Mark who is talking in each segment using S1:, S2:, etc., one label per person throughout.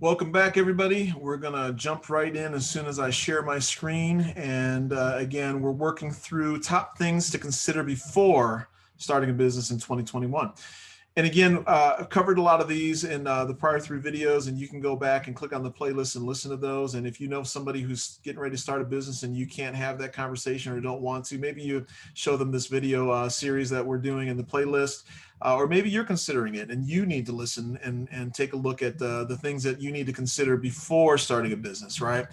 S1: Welcome back, everybody. We're going to jump right in as soon as I share my screen. And again, we're working through top things to consider before starting a business in 2021. And again, I've covered a lot of these in the prior three videos, and you can go back and click on the playlist and listen to those. And if you know somebody who's getting ready to start a business and you can't have that conversation or don't want to, maybe you show them this video series that we're doing in the playlist. Or maybe you're considering it and you need to listen and take a look at the things that you need to consider before starting a business, right?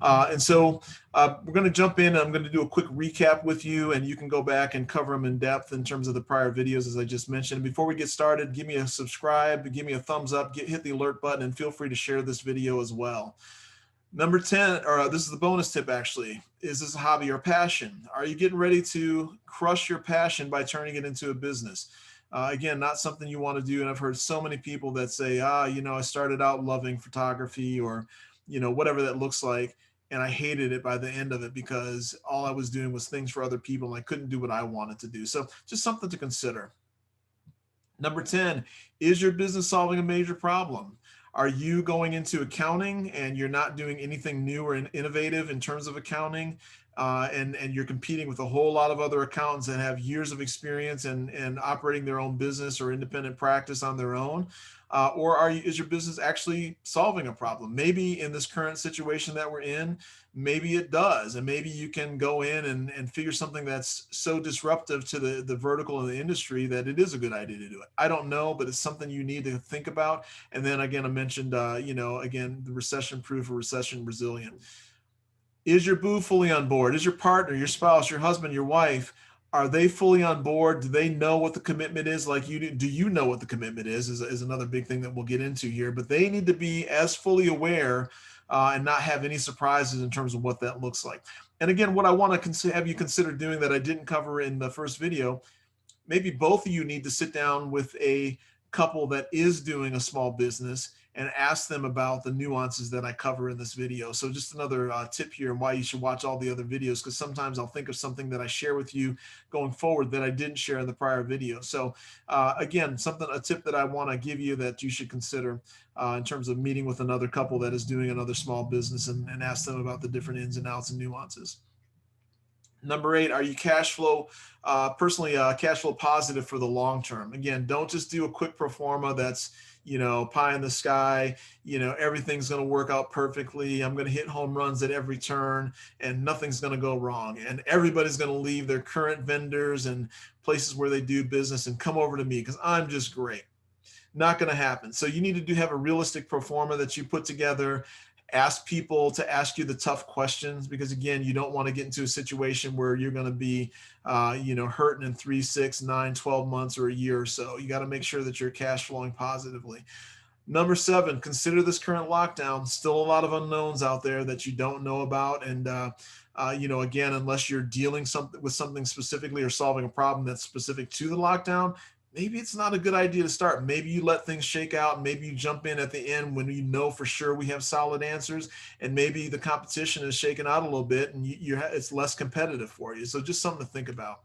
S1: And so we're going to jump in. I'm going to do a quick recap with you, and you can go back and cover them in depth in terms of the prior videos, as I just mentioned. Before we get started, give me a subscribe, give me a thumbs up, hit the alert button, and feel free to share this video as well. Number 10, or this is the bonus tip actually, is this a hobby or passion? Are you getting ready to crush your passion by turning it into a business? Again, not something you want to do. And I've heard so many people that say, I started out loving photography or, whatever that looks like. And I hated it by the end of it because all I was doing was things for other people and I couldn't do what I wanted to do. So just something to consider. Number 10, is your business solving a major problem? Are you going into accounting and you're not doing anything new or innovative in terms of accounting? And you're competing with a whole lot of other accountants that have years of experience and operating their own business or independent practice on their own? Or is your business actually solving a problem? Maybe in this current situation that we're in, maybe it does. And maybe you can go in and figure something that's so disruptive to the vertical in the industry that it is a good idea to do it. I don't know, but it's something you need to think about. And then again, I mentioned, again, the recession proof or recession resilient. Is your boo fully on board? Is your partner, your spouse, your husband, your wife, are they fully on board? Do they know what the commitment is like you do? Do you know what the commitment is another big thing that we'll get into here. But they need to be as fully aware and not have any surprises in terms of what that looks like. And again, what I want to have you consider doing that I didn't cover in the first video, maybe both of you need to sit down with a couple that is doing a small business and ask them about the nuances that I cover in this video. So just another tip here and why you should watch all the other videos, because sometimes I'll think of something that I share with you going forward that I didn't share in the prior video. So again, a tip that I want to give you that you should consider in terms of meeting with another couple that is doing another small business and ask them about the different ins and outs and nuances. Number 8, are you cash flow positive for the long term? Again, don't just do a quick pro forma that's, pie in the sky, everything's going to work out perfectly. I'm going to hit home runs at every turn and nothing's going to go wrong. And everybody's going to leave their current vendors and places where they do business and come over to me because I'm just great. Not going to happen. So you need to have a realistic pro forma that you put together. Ask people to ask you the tough questions because again, you don't want to get into a situation where you're going to be hurting in 3, 6, 9, 12 months or a year or so. You got to make sure that you're cash flowing positively. Number 7, consider this current lockdown. Still a lot of unknowns out there that you don't know about. And again, unless you're dealing with something specifically or solving a problem that's specific to the lockdown, maybe it's not a good idea to start. Maybe you let things shake out. Maybe you jump in at the end when you know for sure we have solid answers, and maybe the competition is shaken out a little bit and it's less competitive for you. So just something to think about.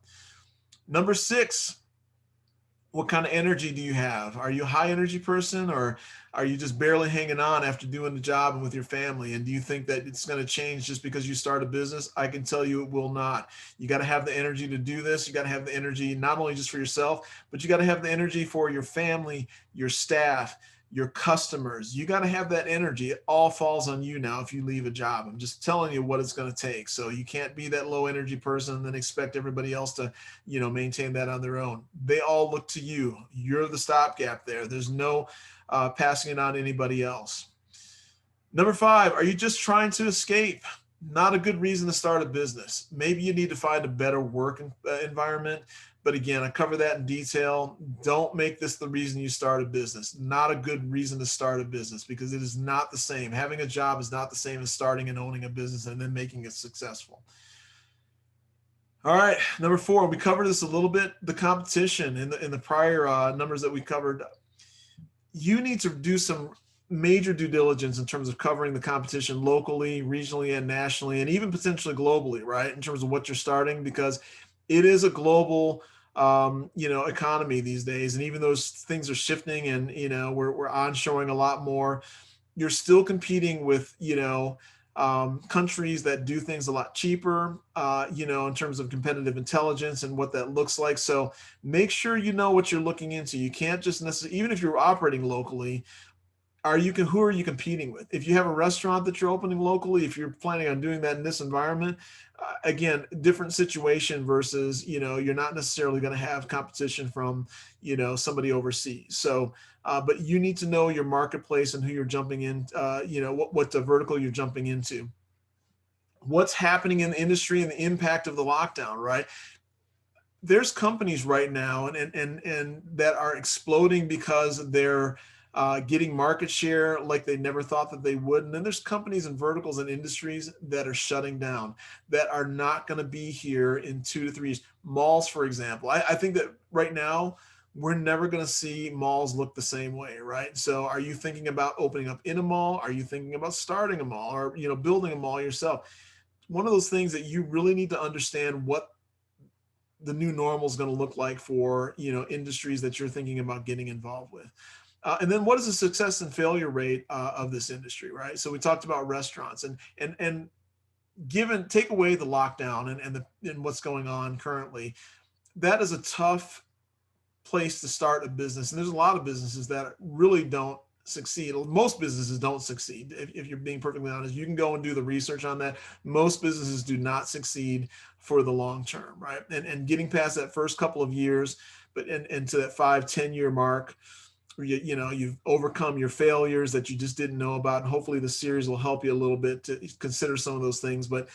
S1: Number 6, what kind of energy do you have? Are you a high energy person or are you just barely hanging on after doing the job and with your family? And do you think that it's going to change just because you start a business? I can tell you it will not. You got to have the energy to do this. You got to have the energy not only just for yourself, but you got to have the energy for your family, your staff, your customers. You got to have that energy. It all falls on you now if you leave a job. I'm just telling you what it's going to take. So you can't be that low energy person and then expect everybody else to, maintain that on their own. They all look to you. You're the stopgap there. There's no passing it on to anybody else. Number 5, are you just trying to escape? Not a good reason to start a business. Maybe you need to find a better work environment. But again, I cover that in detail. Don't make this the reason you start a business. Not a good reason to start a business because it is not the same. Having a job is not the same as starting and owning a business and then making it successful. All right, number 4, we covered this a little bit, the competition in the prior numbers that we covered. You need to do some major due diligence in terms of covering the competition locally, regionally, and nationally, and even potentially globally, right? In terms of what you're starting, because it is a global, economy these days. And even those things are shifting and, we're onshoring a lot more. you're still competing with, countries that do things a lot cheaper, in terms of competitive intelligence and what that looks like. So make sure you know what you're looking into. You can't just necessarily, even if you're operating locally, who are you competing with? If you have a restaurant that you're opening locally, if you're planning on doing that in this environment, again, different situation versus, you're not necessarily going to have competition from, somebody overseas. So, but you need to know your marketplace and who you're jumping in, what vertical you're jumping into. What's happening in the industry and the impact of the lockdown, right? There's companies right now and that are exploding because they're getting market share like they never thought that they would. And then there's companies and verticals and industries that are shutting down, that are not going to be here in 2 to 3 years. Malls, for example. I think that right now we're never going to see malls look the same way, right? So are you thinking about opening up in a mall? Are you thinking about starting a mall, or building a mall yourself? One of those things that you really need to understand what the new normal is going to look like for industries that you're thinking about getting involved with. And then what is the success and failure rate of this industry, right? So we talked about restaurants, and take away the lockdown and what's going on currently. That is a tough place to start a business, and there's a lot of businesses that really don't succeed. Most businesses don't succeed. If you're being perfectly honest, you can go and do the research on that. Most businesses do not succeed for the long term, right? And getting past that first couple of years, but and to that 5-10 year mark, you've overcome your failures that you just didn't know about. And hopefully the series will help you a little bit to consider some of those things. But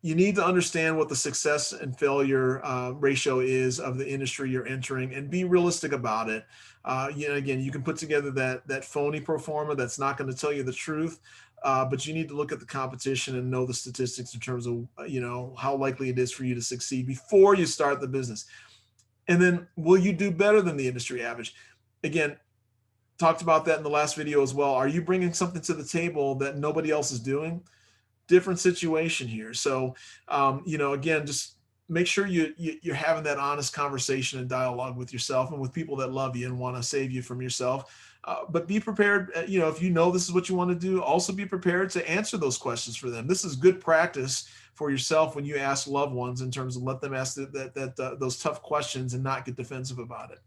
S1: you need to understand what the success and failure ratio is of the industry you're entering, and be realistic about it. Again, you can put together that phony pro forma that's not going to tell you the truth, but you need to look at the competition and know the statistics in terms of how likely it is for you to succeed before you start the business. And then, will you do better than the industry average? Again, talked about that in the last video as well. Are you bringing something to the table that nobody else is doing? Different situation here. So, again, just make sure you're having that honest conversation and dialogue with yourself and with people that love you and want to save you from yourself. But be prepared, if this is what you want to do, also be prepared to answer those questions for them. This is good practice for yourself when you ask loved ones, in terms of let them ask those tough questions and not get defensive about it.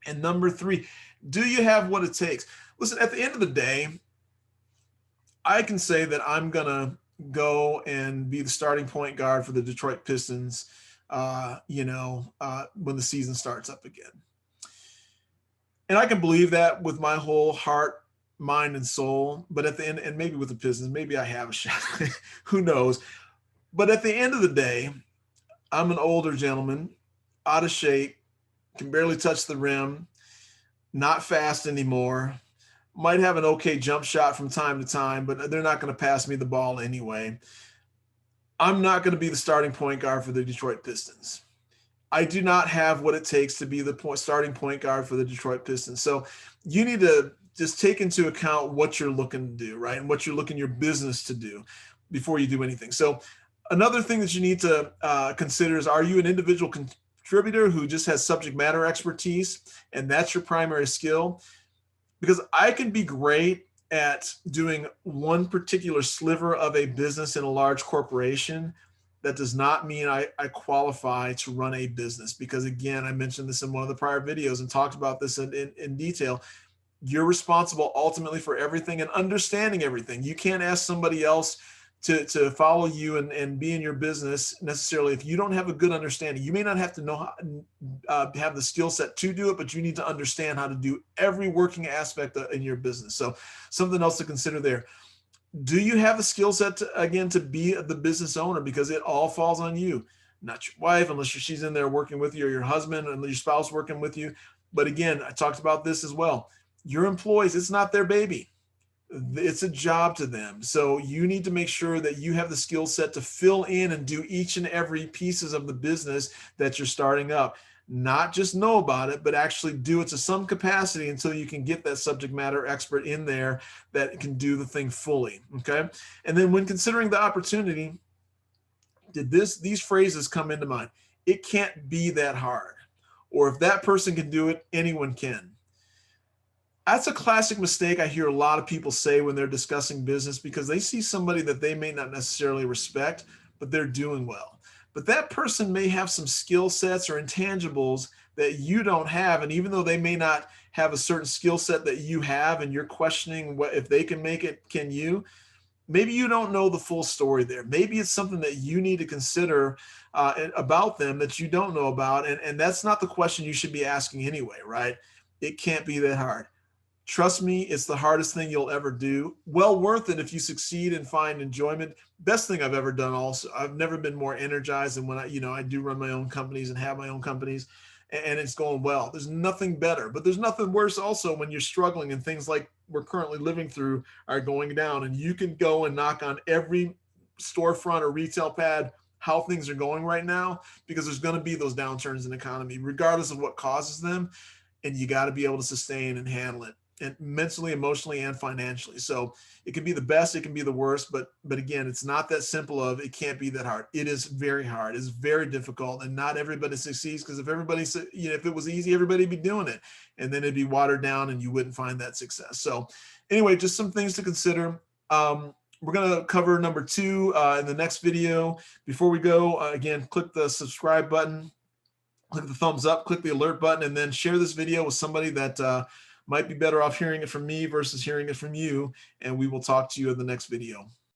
S1: And number 3, do you have what it takes? Listen, at the end of the day, I can say that I'm going to go and be the starting point guard for the Detroit Pistons, when the season starts up again. And I can believe that with my whole heart, mind, and soul. But at the end, and maybe with the Pistons, maybe I have a shot. Who knows? But at the end of the day, I'm an older gentleman, out of shape, can barely touch the rim, not fast anymore. Might have an okay jump shot from time to time, but they're not going to pass me the ball anyway. I'm not going to be the starting point guard for the Detroit Pistons. I do not have what it takes to be the starting point guard for the Detroit Pistons. So you need to just take into account what you're looking to do, right? And what you're looking your business to do before you do anything. So another thing that you need to consider is, are you an individual contributor who just has subject matter expertise and that's your primary skill? Because I can be great at doing one particular sliver of a business in a large corporation. That does not mean I qualify to run a business, because, again, I mentioned this in one of the prior videos and talked about this in detail. You're responsible ultimately for everything and understanding everything. You can't ask somebody else to follow you and be in your business necessarily if you don't have a good understanding. You may not have to know how, have the skill set to do it, but you need to understand how to do every working aspect in your business. So something else to consider there. Do you have the skill set to be the business owner? Because it all falls on you, not your wife, unless she's in there working with you, or your husband and your spouse working with you. But again, I talked about this as well. Your employees, it's not their baby. It's a job to them. So you need to make sure that you have the skill set to fill in and do each and every pieces of the business that you're starting up. Not just know about it, but actually do it to some capacity until you can get that subject matter expert in there that can do the thing fully. Okay. And then when considering the opportunity, did these phrases come into mind? It can't be that hard. Or if that person can do it, anyone can. That's a classic mistake I hear a lot of people say when they're discussing business, because they see somebody that they may not necessarily respect, but they're doing well. But that person may have some skill sets or intangibles that you don't have. And even though they may not have a certain skill set that you have, and you're questioning what if they can make it, can you? Maybe you don't know the full story there. Maybe it's something that you need to consider about them that you don't know about. And that's not the question you should be asking anyway, right? It can't be that hard. Trust me, it's the hardest thing you'll ever do. Well worth it if you succeed and find enjoyment. Best thing I've ever done also. I've never been more energized than when I do run my own companies and have my own companies, and it's going well. There's nothing better, but there's nothing worse also when you're struggling and things like we're currently living through are going down, and you can go and knock on every storefront or retail pad how things are going right now, because there's going to be those downturns in the economy, regardless of what causes them. And you got to be able to sustain and handle it, and mentally, emotionally, and financially. So it can be the best, it can be the worst, but again, it's not that simple of it can't be that hard. It is very hard. It's very difficult, and not everybody succeeds, because if everybody, if it was easy, everybody'd be doing it, and then it'd be watered down and you wouldn't find that success. So anyway, just some things to consider. We're going to cover number 2 in the next video. Before we go, again, click the subscribe button, click the thumbs up, click the alert button, and then share this video with somebody that might be better off hearing it from me versus hearing it from you. And we will talk to you in the next video.